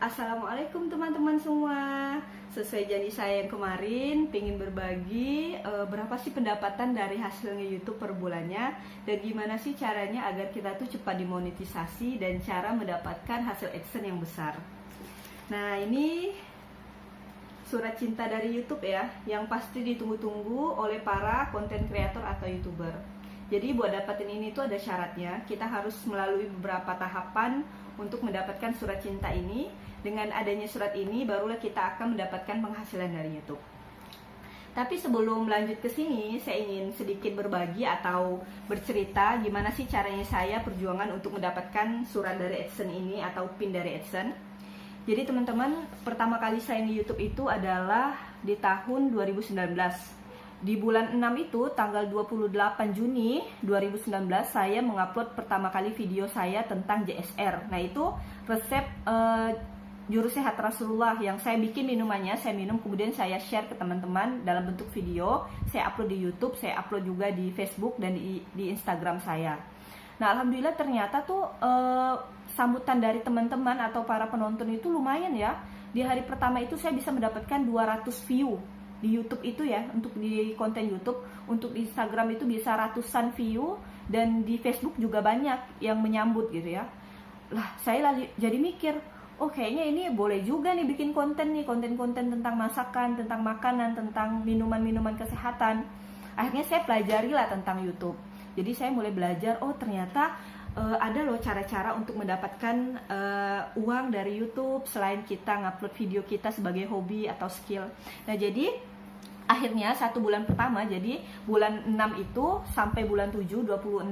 Assalamualaikum teman-teman semua. Sesuai janji saya yang kemarin, pengen berbagi berapa sih pendapatan dari hasilnya YouTube per bulannya, dan gimana sih caranya agar kita tuh cepat dimonetisasi dan cara mendapatkan hasil AdSense yang besar. Nah, ini surat cinta dari YouTube ya, yang pasti ditunggu-tunggu oleh para konten kreator atau YouTuber. Jadi buat dapetin ini tuh ada syaratnya. Kita harus melalui beberapa tahapan untuk mendapatkan surat cinta ini. Dengan adanya surat ini barulah kita akan mendapatkan penghasilan dari YouTube. Tapi sebelum lanjut ke sini, saya ingin sedikit berbagi atau bercerita gimana sih caranya saya perjuangan untuk mendapatkan surat dari AdSense ini atau PIN dari AdSense. Jadi teman-teman, pertama kali saya di YouTube itu adalah di tahun 2019. Di bulan 6 itu, tanggal 28 Juni 2019, saya mengupload pertama kali video saya tentang JSR. Nah, itu resep Jurus Sehat Rasulullah yang saya bikin minumannya, saya minum, kemudian saya share ke teman-teman dalam bentuk video. Saya upload di YouTube, saya upload juga di Facebook dan di Instagram saya. Nah, alhamdulillah ternyata tuh sambutan dari teman-teman atau para penonton itu lumayan ya. Di hari pertama itu saya bisa mendapatkan 200 view di YouTube itu ya, untuk di konten YouTube. Untuk di Instagram itu bisa ratusan view, dan di Facebook juga banyak yang menyambut gitu ya. Lah, saya jadi mikir, oh kayaknya ini boleh juga nih bikin konten nih, konten-konten tentang masakan, tentang makanan, tentang minuman-minuman kesehatan. Akhirnya saya pelajari lah tentang YouTube. Jadi saya mulai belajar, oh ternyata ada loh cara-cara untuk mendapatkan uang dari YouTube selain kita ngupload video kita sebagai hobi atau skill. Nah, jadi akhirnya 1 bulan pertama, jadi bulan 6 itu sampai bulan 7, 26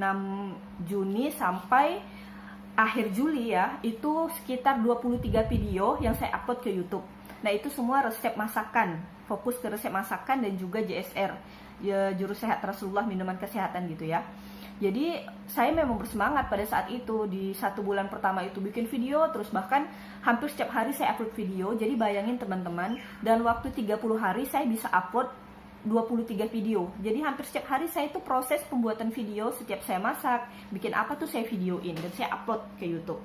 Juni sampai akhir Juli ya, itu sekitar 23 video yang saya upload ke YouTube. Nah, itu semua resep masakan, fokus ke resep masakan dan juga JSR, ya, Jurus Sehat Rasulullah, minuman kesehatan gitu ya. Jadi saya memang bersemangat pada saat itu. Di 1 bulan pertama itu bikin video terus, bahkan hampir setiap hari saya upload video. Jadi bayangin teman-teman, dan waktu 30 hari saya bisa upload 23 video. Jadi hampir setiap hari saya itu proses pembuatan video. Setiap saya masak, bikin apa tuh saya videoin dan saya upload ke YouTube.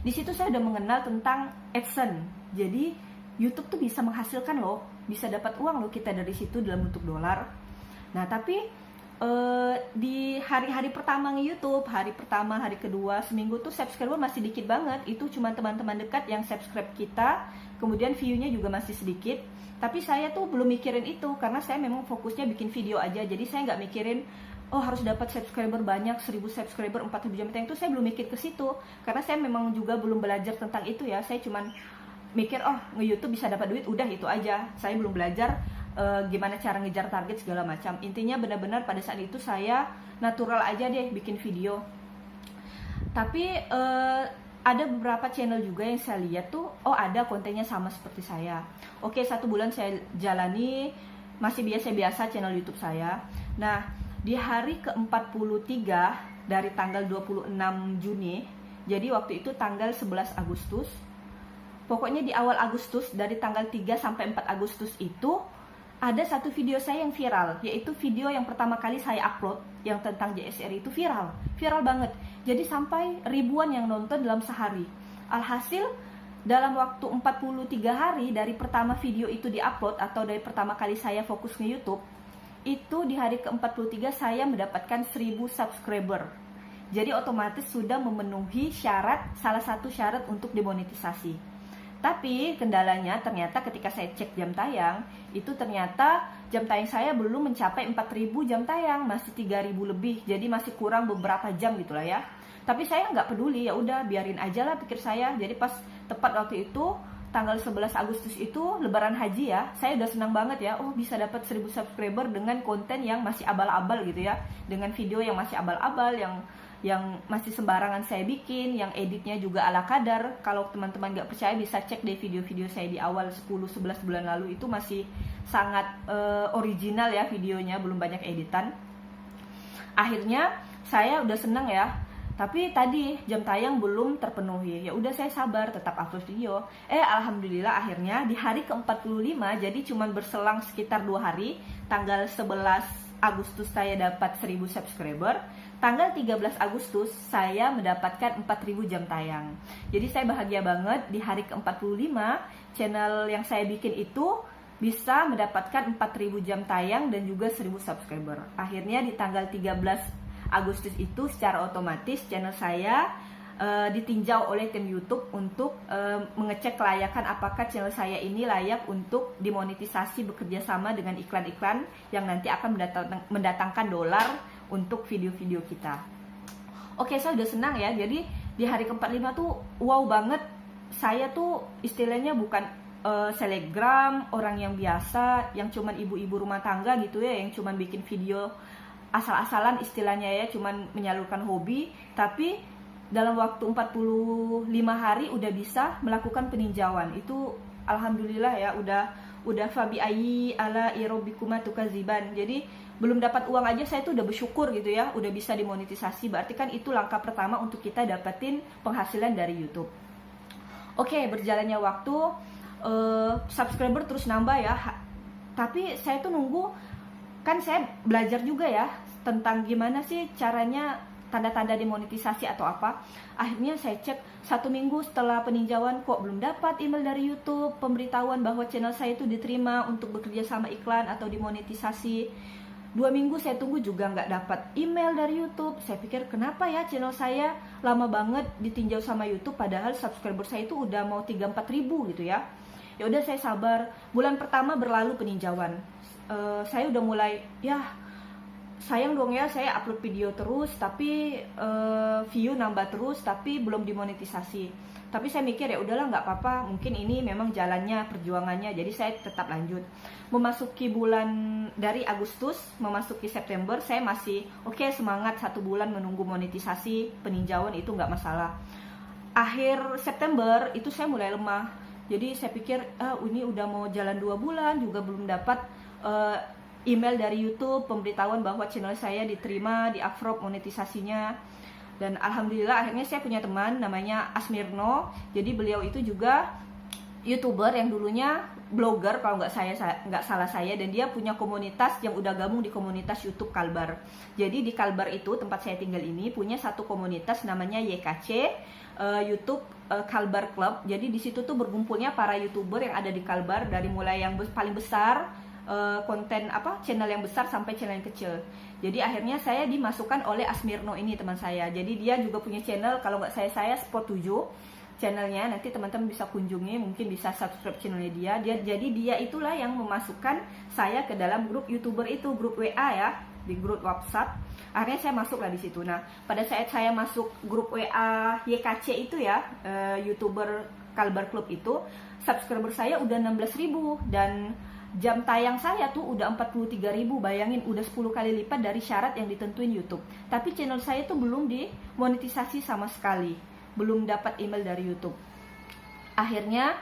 Di situ saya udah mengenal tentang AdSense. Jadi YouTube tuh bisa menghasilkan loh, bisa dapat uang loh kita dari situ dalam bentuk dolar. Nah, tapi di hari-hari pertama nge-YouTube, hari pertama, hari kedua, seminggu tuh subscriber masih dikit banget. Itu cuma teman-teman dekat yang subscribe kita, kemudian view-nya juga masih sedikit. Tapi saya tuh belum mikirin itu, karena saya memang fokusnya bikin video aja. Jadi saya nggak mikirin, oh harus dapat subscriber banyak, 1000 subscriber, 4000 jam tayang. Itu saya belum mikir ke situ, karena saya memang juga belum belajar tentang itu ya. Saya cuman mikir, oh nge-YouTube bisa dapat duit, udah itu aja. Saya belum belajar gimana cara ngejar target segala macam. Intinya benar-benar pada saat itu saya natural aja deh bikin video. Tapi ada beberapa channel juga yang saya lihat tuh, oh ada kontennya sama seperti saya. Oke, 1 bulan saya jalani masih biasa-biasa channel YouTube saya. Nah, di hari ke-43 dari tanggal 26 Juni, jadi waktu itu tanggal 11 Agustus, pokoknya di awal Agustus, dari tanggal 3 sampai 4 Agustus itu ada satu video saya yang viral, yaitu video yang pertama kali saya upload yang tentang JSR itu viral banget. Jadi sampai ribuan yang nonton dalam sehari. Alhasil dalam waktu 43 hari dari pertama video itu diupload atau dari pertama kali saya fokus ke YouTube, itu di hari ke-43 saya mendapatkan 1000 subscriber. Jadi otomatis sudah memenuhi syarat, salah satu syarat untuk demonetisasi. Tapi kendalanya ternyata ketika saya cek jam tayang, itu ternyata jam tayang saya belum mencapai 4000 jam tayang, masih 3000 lebih. Jadi masih kurang beberapa jam gitulah ya. Tapi saya nggak peduli, ya udah biarin aja lah pikir saya. Jadi pas tepat waktu itu tanggal 11 Agustus itu lebaran haji ya, saya udah senang banget ya. Oh, bisa dapat 1000 subscriber dengan konten yang masih abal-abal gitu ya. Dengan video yang masih abal-abal, yang masih sembarangan saya bikin, yang editnya juga ala kadar. Kalau teman-teman nggak percaya bisa cek deh video-video saya di awal 10-11 bulan lalu, itu masih sangat original ya videonya, belum banyak editan. Akhirnya saya udah seneng ya, tapi tadi jam tayang belum terpenuhi. Ya udah saya sabar, tetap upload video. Alhamdulillah akhirnya di hari ke-45, jadi cuman berselang sekitar 2 hari, tanggal 11 Agustus saya dapat 1000 subscriber. tanggal 13 Agustus saya mendapatkan 4.000 jam tayang. Jadi saya bahagia banget di hari ke-45 channel yang saya bikin itu bisa mendapatkan 4.000 jam tayang dan juga 1.000 subscriber. Akhirnya di tanggal 13 Agustus itu secara otomatis channel saya ditinjau oleh tim YouTube untuk mengecek kelayakan apakah channel saya ini layak untuk dimonetisasi bekerja sama dengan iklan-iklan yang nanti akan mendatangkan dolar untuk video-video kita. Oke, saya udah senang ya. Jadi di hari ke-45 tuh wow banget. Saya tuh istilahnya bukan selebgram, orang yang biasa, yang cuman ibu-ibu rumah tangga gitu ya, yang cuman bikin video asal-asalan istilahnya ya, cuman menyalurkan hobi, tapi dalam waktu 45 hari udah bisa melakukan peninjauan. Itu alhamdulillah ya, udah fabi ayyi ala irobikuma tukaziban. Jadi belum dapat uang aja saya tuh udah bersyukur gitu ya, udah bisa dimonetisasi. Berarti kan itu langkah pertama untuk kita dapetin penghasilan dari YouTube. Oke, berjalannya waktu subscriber terus nambah ya. Tapi saya tuh nunggu, kan saya belajar juga ya tentang gimana sih caranya tanda-tanda demonetisasi atau apa. Akhirnya saya cek 1 minggu setelah peninjauan kok belum dapat email dari YouTube pemberitahuan bahwa channel saya itu diterima untuk bekerja sama iklan atau dimonetisasi. 2 minggu saya tunggu juga nggak dapat email dari YouTube. Saya pikir kenapa ya channel saya lama banget ditinjau sama YouTube padahal subscriber saya itu udah mau 3-4 ribu gitu ya. Ya udah saya sabar. Bulan pertama berlalu peninjauan. Saya udah mulai ya sayang dong ya, saya upload video terus tapi view nambah terus tapi belum dimonetisasi. Tapi saya mikir ya udahlah nggak apa-apa, mungkin ini memang jalannya, perjuangannya, jadi saya tetap lanjut. Memasuki bulan dari Agustus, memasuki September, saya masih oke, semangat 1 bulan menunggu monetisasi, peninjauan itu nggak masalah. Akhir September itu saya mulai lemah, jadi saya pikir ini udah mau jalan 2 bulan juga belum dapat email dari YouTube pemberitahuan bahwa channel saya diterima di approve monetisasinya. Dan alhamdulillah akhirnya saya punya teman namanya Asmirno. Jadi beliau itu juga YouTuber yang dulunya blogger kalau nggak salah saya, dan dia punya komunitas yang udah gabung di komunitas YouTube Kalbar. Jadi di Kalbar itu tempat saya tinggal ini punya satu komunitas namanya YKC YouTube Kalbar Club. Jadi di situ tuh berkumpulnya para YouTuber yang ada di Kalbar, dari mulai yang paling besar konten channel yang besar sampai channel yang kecil. Jadi akhirnya saya dimasukkan oleh Asmirno ini, teman saya. Jadi dia juga punya channel, kalau nggak saya Spot 7 channelnya, nanti teman-teman bisa kunjungi, mungkin bisa subscribe channelnya dia. Jadi dia itulah yang memasukkan saya ke dalam grup YouTuber itu, grup WA ya, di grup WhatsApp. Akhirnya saya masuklah di situ. Nah, pada saat saya masuk grup WA YKC itu ya, YouTuber Kalbar Club itu, subscriber saya udah 16.000 dan jam tayang saya tuh udah 43.000, bayangin udah 10 kali lipat dari syarat yang ditentuin YouTube. Tapi channel saya tuh belum dimonetisasi sama sekali, belum dapat email dari YouTube. Akhirnya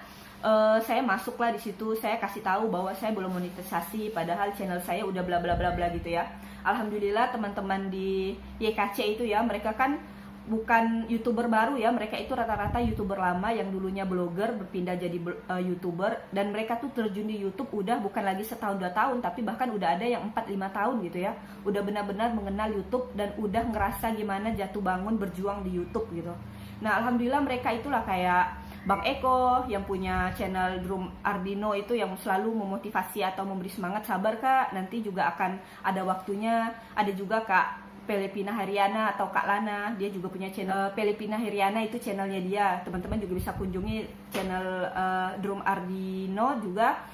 saya masuklah di situ, saya kasih tahu bahwa saya belum monetisasi, padahal channel saya udah bla bla bla bla gitu ya. Alhamdulillah teman-teman di YKC itu ya, mereka kan bukan YouTuber baru ya, mereka itu rata-rata YouTuber lama yang dulunya blogger berpindah jadi YouTuber, dan mereka tuh terjun di YouTube udah bukan lagi setahun 2 tahun, tapi bahkan udah ada yang 4-5 tahun gitu ya, udah benar-benar mengenal YouTube dan udah ngerasa gimana jatuh bangun berjuang di YouTube gitu. Nah alhamdulillah mereka itulah kayak Bang Eko yang punya channel Drum Ardino itu, yang selalu memotivasi atau memberi semangat, sabar Kak, nanti juga akan ada waktunya. Ada juga Kak Pelepina Heriana atau Kak Lana, dia juga punya channel Pelepina Heriana, itu channelnya dia. Teman-teman juga bisa kunjungi channel Drum Ardino juga,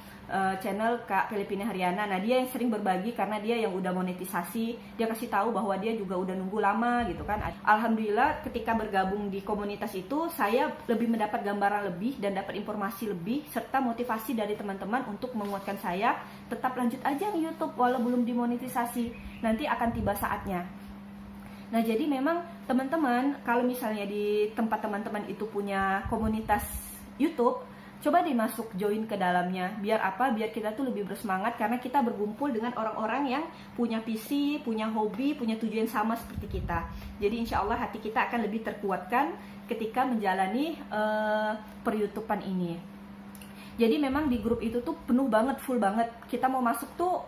channel Kak Pelepina Heriana. Nah dia yang sering berbagi karena dia yang udah monetisasi, dia kasih tahu bahwa dia juga udah nunggu lama gitu kan. Alhamdulillah ketika bergabung di komunitas itu saya lebih mendapat gambaran lebih dan dapat informasi lebih, serta motivasi dari teman-teman untuk menguatkan saya tetap lanjut aja di YouTube walau belum dimonetisasi, nanti akan tiba saatnya. Nah jadi memang teman-teman kalau misalnya di tempat teman-teman itu punya komunitas YouTube, coba deh masuk join ke dalamnya. Biar apa? Biar kita tuh lebih bersemangat karena kita berkumpul dengan orang-orang yang punya visi, punya hobi, punya tujuan sama seperti kita. Jadi insya Allah hati kita akan lebih terkuatkan ketika menjalani per-YouTubean ini. Jadi memang di grup itu tuh penuh banget, full banget. Kita mau masuk tuh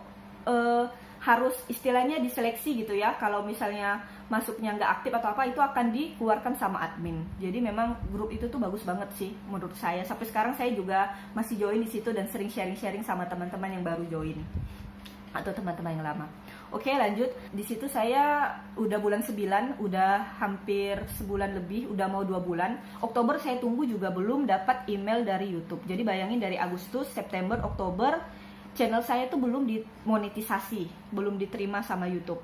harus istilahnya diseleksi gitu ya. Kalau misalnya masuknya nggak aktif atau apa, itu akan dikeluarkan sama admin. Jadi memang grup itu tuh bagus banget sih menurut saya. Sampai sekarang saya juga masih join di situ dan sering sharing-sharing sama teman-teman yang baru join atau teman-teman yang lama. Oke, lanjut. Di situ saya udah bulan 9, udah hampir sebulan lebih, udah mau 2 bulan. Oktober saya tunggu juga belum dapat email dari YouTube. Jadi bayangin dari Agustus, September, Oktober, channel saya tuh belum dimonetisasi, belum diterima sama YouTube.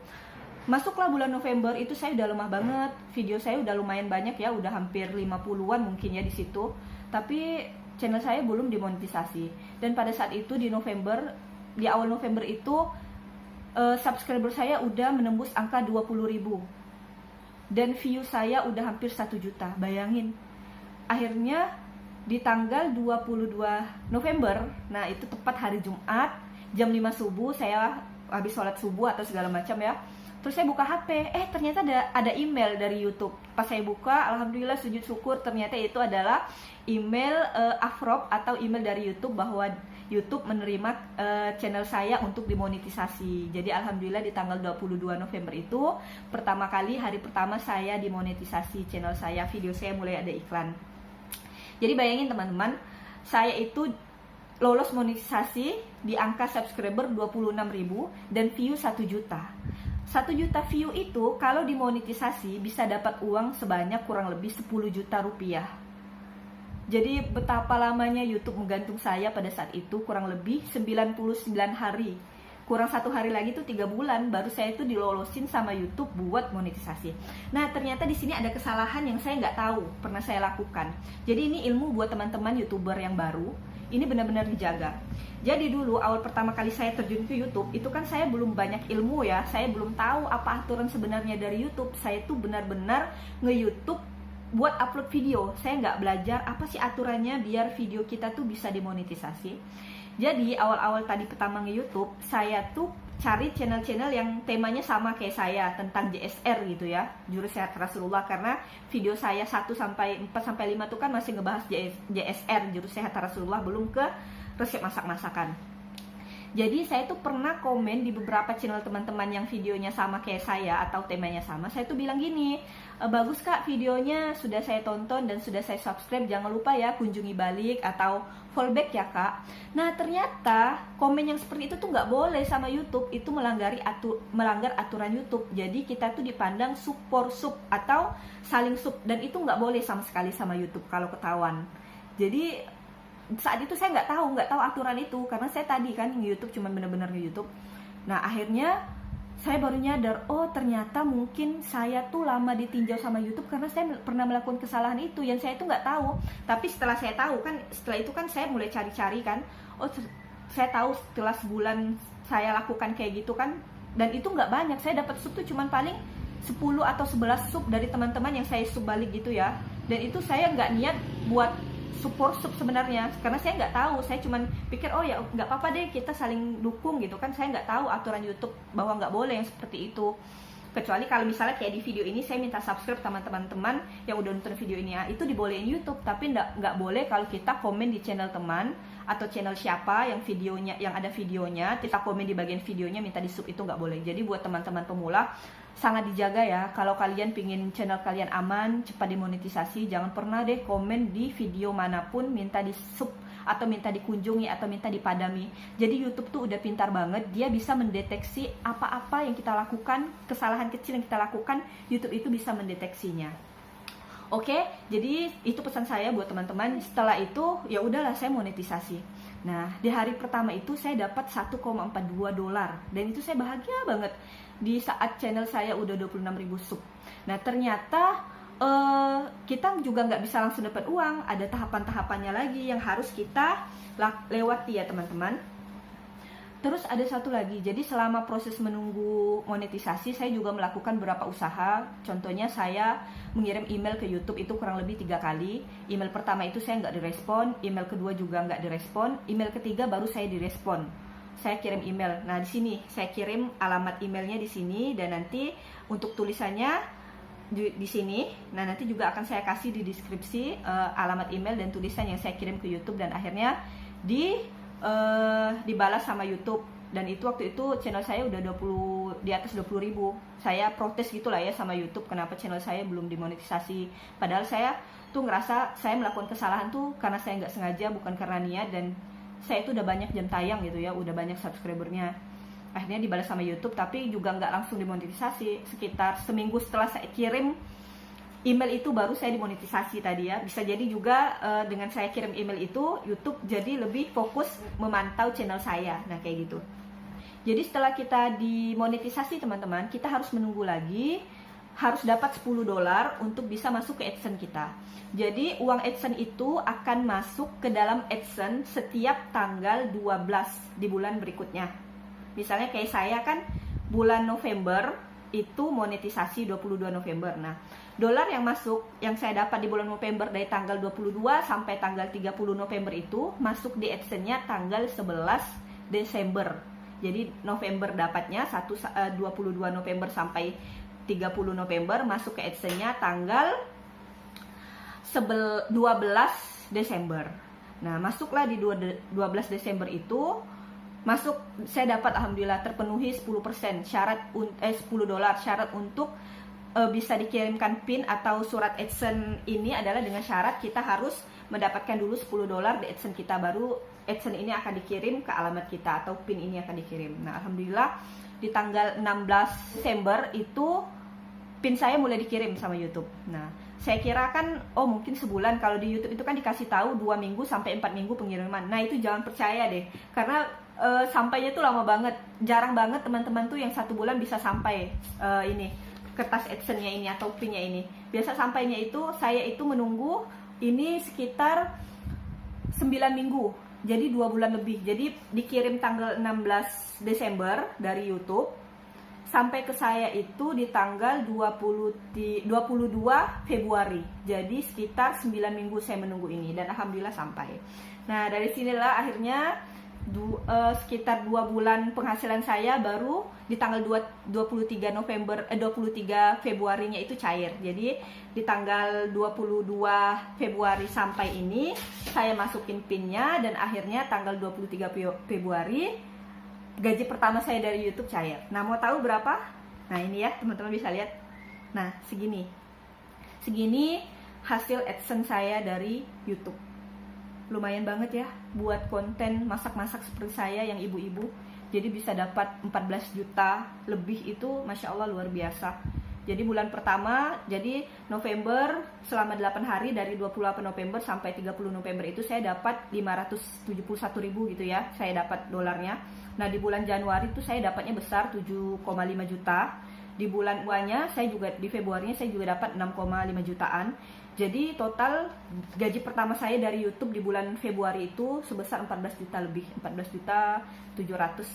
Masuklah bulan November, itu saya udah lemah banget. Video saya udah lumayan banyak ya, udah hampir 50-an mungkin ya di situ. Tapi channel saya belum dimonetisasi. Dan pada saat itu di November, di awal November itu subscriber saya udah menembus angka 20.000 dan view saya udah hampir 1 juta. Bayangin. Akhirnya di tanggal 22 November, nah itu tepat hari Jumat, jam 5 subuh, saya habis sholat subuh atau segala macam ya. Terus saya buka HP, ternyata ada email dari YouTube. Pas saya buka, alhamdulillah sujud syukur, ternyata itu adalah email Afrop atau email dari YouTube bahwa YouTube menerima channel saya untuk dimonetisasi. Jadi alhamdulillah di tanggal 22 November itu pertama kali, hari pertama saya dimonetisasi channel saya, video saya mulai ada iklan. Jadi bayangin teman-teman, saya itu lolos monetisasi di angka subscriber 26.000 dan view 1 juta. 1 juta view itu kalau dimonetisasi bisa dapat uang sebanyak kurang lebih 10 juta rupiah. Jadi betapa lamanya YouTube menggantung saya pada saat itu, kurang lebih 99 hari. Kurang 1 hari lagi tuh 3 bulan baru saya itu dilolosin sama YouTube buat monetisasi. Nah ternyata di sini ada kesalahan yang saya nggak tahu pernah saya lakukan. Jadi ini ilmu buat teman-teman YouTuber yang baru. Ini benar-benar dijaga. Jadi dulu awal pertama kali saya terjun ke YouTube itu kan saya belum banyak ilmu ya. Saya belum tahu apa aturan sebenarnya dari YouTube. Saya tuh benar-benar nge-YouTube buat upload video. Saya nggak belajar apa sih aturannya biar video kita tuh bisa dimonetisasi. Jadi awal-awal tadi pertama nge-YouTube, saya tuh cari channel-channel yang temanya sama kayak saya, tentang JSR gitu ya, Jurus Sehat Rasulullah. Karena video saya 1-4-5 tuh kan masih ngebahas JSR, Jurus Sehat Rasulullah, belum ke resep masak-masakan. Jadi saya tuh pernah komen di beberapa channel teman-teman yang videonya sama kayak saya atau temanya sama. Saya tuh bilang gini, bagus kak videonya, sudah saya tonton dan sudah saya subscribe, jangan lupa ya kunjungi balik atau fallback ya kak. Nah ternyata komen yang seperti itu tuh nggak boleh sama YouTube, itu melanggar aturan YouTube. Jadi kita tuh dipandang sub for sub atau saling sub, dan itu nggak boleh sama sekali sama YouTube kalau ketahuan. Jadi saat itu saya nggak tahu aturan itu, karena saya tadi kan nge-YouTube cuma bener-bener nge-YouTube. Nah akhirnya saya baru nyadar, oh ternyata mungkin saya tuh lama ditinjau sama YouTube karena saya pernah melakukan kesalahan itu yang saya tuh nggak tahu. Tapi setelah saya tahu kan, setelah itu kan saya mulai cari-cari kan, oh saya tahu setelah sebulan saya lakukan kayak gitu kan, dan itu nggak banyak, saya dapat sub tuh cuman paling 10 atau 11 sub dari teman-teman yang saya sub balik gitu ya. Dan itu saya nggak niat buat support sub sebenarnya, karena saya nggak tahu, saya cuman pikir oh ya nggak apa-apa deh kita saling dukung gitu kan. Saya nggak tahu aturan YouTube bahwa nggak boleh yang seperti itu, kecuali kalau misalnya kayak di video ini saya minta subscribe sama teman-teman yang udah nonton video ini ya, itu dibolehin YouTube. Tapi nggak boleh kalau kita komen di channel teman atau channel siapa yang videonya, yang ada videonya, kita komen di bagian videonya minta di sub, itu nggak boleh. Jadi buat teman-teman pemula sangat dijaga ya. Kalau kalian pingin channel kalian aman, cepat dimonetisasi, jangan pernah deh komen di video manapun minta di sub atau minta dikunjungi atau minta dipadami. Jadi YouTube tuh udah pintar banget, dia bisa mendeteksi apa-apa yang kita lakukan, kesalahan kecil yang kita lakukan, YouTube itu bisa mendeteksinya. Oke, jadi itu pesan saya buat teman-teman. Setelah itu ya udahlah saya monetisasi. Nah, di hari pertama itu saya dapat 1,42 dolar dan itu saya bahagia banget di saat channel saya udah 26.000 sub. Nah, ternyata kita juga nggak bisa langsung dapat uang, ada tahapan-tahapannya lagi yang harus kita lewati ya teman-teman. Terus ada satu lagi, jadi selama proses menunggu monetisasi saya juga melakukan beberapa usaha. Contohnya saya mengirim email ke YouTube itu kurang lebih 3 kali. Email pertama itu saya nggak direspon, email kedua juga nggak direspon, email ketiga baru saya direspon. Saya kirim email. Nah di sini saya kirim alamat emailnya di sini, dan nanti untuk tulisannya di sini. Nah nanti juga akan saya kasih di deskripsi alamat email dan tulisan yang saya kirim ke YouTube, dan akhirnya dibalas sama YouTube dan itu waktu itu channel saya udah 20 di atas 20.000. Saya protes gitulah ya sama YouTube, kenapa channel saya belum dimonetisasi, padahal saya tuh ngerasa saya melakukan kesalahan tuh karena saya nggak sengaja, bukan karena niat, dan saya itu udah banyak jam tayang gitu ya, udah banyak subscribernya. Akhirnya dibalas sama YouTube, tapi juga nggak langsung dimonetisasi. Sekitar seminggu setelah saya kirim email itu baru saya dimonetisasi tadi ya. Bisa jadi juga dengan saya kirim email itu, YouTube jadi lebih fokus memantau channel saya. Nah kayak gitu. Jadi setelah kita dimonetisasi teman-teman, kita harus menunggu lagi, harus dapat $10 untuk bisa masuk ke AdSense kita. Jadi uang AdSense itu akan masuk ke dalam AdSense setiap tanggal 12 di bulan berikutnya. Misalnya kayak saya kan bulan November itu monetisasi 22 November. Nah, dolar yang masuk, yang saya dapat di bulan November dari tanggal 22 sampai tanggal 30 November itu masuk di AdSense-nya tanggal 11 Desember. Jadi November dapatnya 22 November sampai 30 November, masuk ke AdSense-nya tanggal 12 Desember. Nah, masuklah di 12 Desember itu, masuk, saya dapat alhamdulillah terpenuhi 10% syarat $10 syarat untuk bisa dikirimkan PIN atau surat AdSense. Ini adalah dengan syarat kita harus mendapatkan dulu $10 di AdSense kita, baru AdSense ini akan dikirim ke alamat kita atau PIN ini akan dikirim. Nah alhamdulillah di tanggal 16 Desember itu PIN saya mulai dikirim sama YouTube. Nah saya kira kan mungkin sebulan, kalau di YouTube itu kan dikasih tahu 2 minggu sampai 4 minggu pengiriman. Nah itu jangan percaya deh, karena sampainya tuh lama banget. Jarang banget teman-teman tuh yang 1 bulan bisa sampai ini kertas AdSense-nya ini atau PIN-nya ini. Biasa sampainya itu saya itu menunggu ini sekitar 9 minggu, jadi 2 bulan lebih. Jadi dikirim tanggal 16 Desember dari YouTube, sampai ke saya itu di tanggal 22 Februari. Jadi sekitar 9 minggu saya menunggu ini, dan alhamdulillah sampai. Nah dari sinilah akhirnya sekitar 2 bulan penghasilan saya baru di tanggal 23 Februarinya itu cair. Jadi di tanggal 22 Februari sampai ini saya masukin PIN-nya, dan akhirnya tanggal 23 Februari gaji pertama saya dari YouTube cair. Nah mau tahu berapa? Nah ini ya teman-teman bisa lihat. Nah segini hasil AdSense saya dari YouTube. Lumayan banget ya buat konten masak-masak seperti saya yang ibu-ibu. Jadi bisa dapat 14 juta lebih, itu Masya Allah luar biasa. Jadi bulan pertama, jadi November selama 8 hari dari 28 November sampai 30 November itu saya dapat 571.000 gitu ya, saya dapat dolarnya. Nah di bulan Januari itu saya dapatnya besar 7,5 juta. Di bulan UA-nya saya juga, di Februarinya saya juga dapat 6,5 jutaan. Jadi total gaji pertama saya dari YouTube di bulan Februari itu sebesar 14 juta lebih, 14 juta 700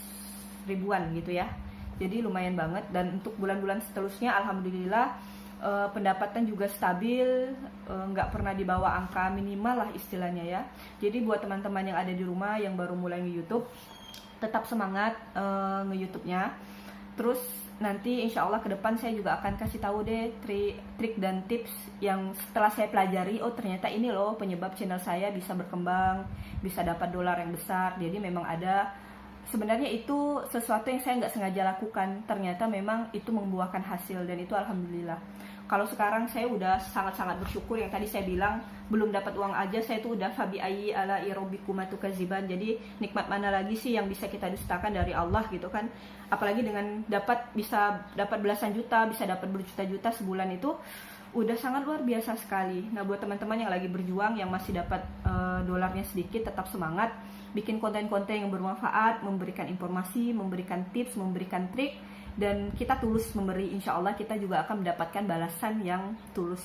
ribuan gitu ya. Jadi lumayan banget. Dan untuk bulan-bulan seterusnya alhamdulillah pendapatan juga stabil, nggak pernah di bawah angka minimal lah istilahnya ya. Jadi buat teman-teman yang ada di rumah yang baru mulai nge-YouTube, tetap semangat nge-YouTube-nya. Terus nanti insya Allah ke depan saya juga akan kasih tahu deh trik dan tips yang setelah saya pelajari, ternyata ini loh penyebab channel saya bisa berkembang, bisa dapat dolar yang besar. Jadi memang ada, sebenarnya itu sesuatu yang saya nggak sengaja lakukan, ternyata memang itu membuahkan hasil, dan itu alhamdulillah. Kalau sekarang saya udah sangat-sangat bersyukur, yang tadi saya bilang belum dapat uang aja saya tuh udah fabi ayyi ala irobbikumatu kaziban. Jadi nikmat mana lagi sih yang bisa kita dustakan dari Allah gitu kan. Apalagi dengan bisa dapat belasan juta, bisa dapat berjuta-juta sebulan, itu udah sangat luar biasa sekali. Nah buat teman-teman yang lagi berjuang, yang masih dapat dolarnya sedikit, tetap semangat, bikin konten-konten yang bermanfaat, memberikan informasi, memberikan tips, memberikan trik, dan kita tulus memberi. Insya Allah kita juga akan mendapatkan balasan yang tulus.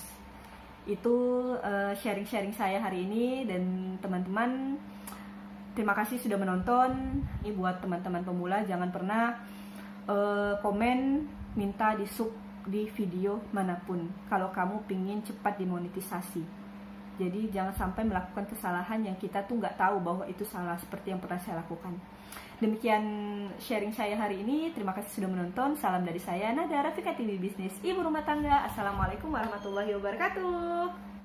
Itu sharing-sharing saya hari ini, dan teman-teman terima kasih sudah menonton. Ini buat teman-teman pemula, jangan pernah komen minta di sub di video manapun kalau kamu pingin cepat dimonetisasi. Jadi jangan sampai melakukan kesalahan yang kita tuh nggak tahu bahwa itu salah, seperti yang pernah saya lakukan. Demikian sharing saya hari ini. Terima kasih sudah menonton. Salam dari saya Nada Rafika TV Bisnis Ibu Rumah Tangga. Assalamualaikum warahmatullahi wabarakatuh.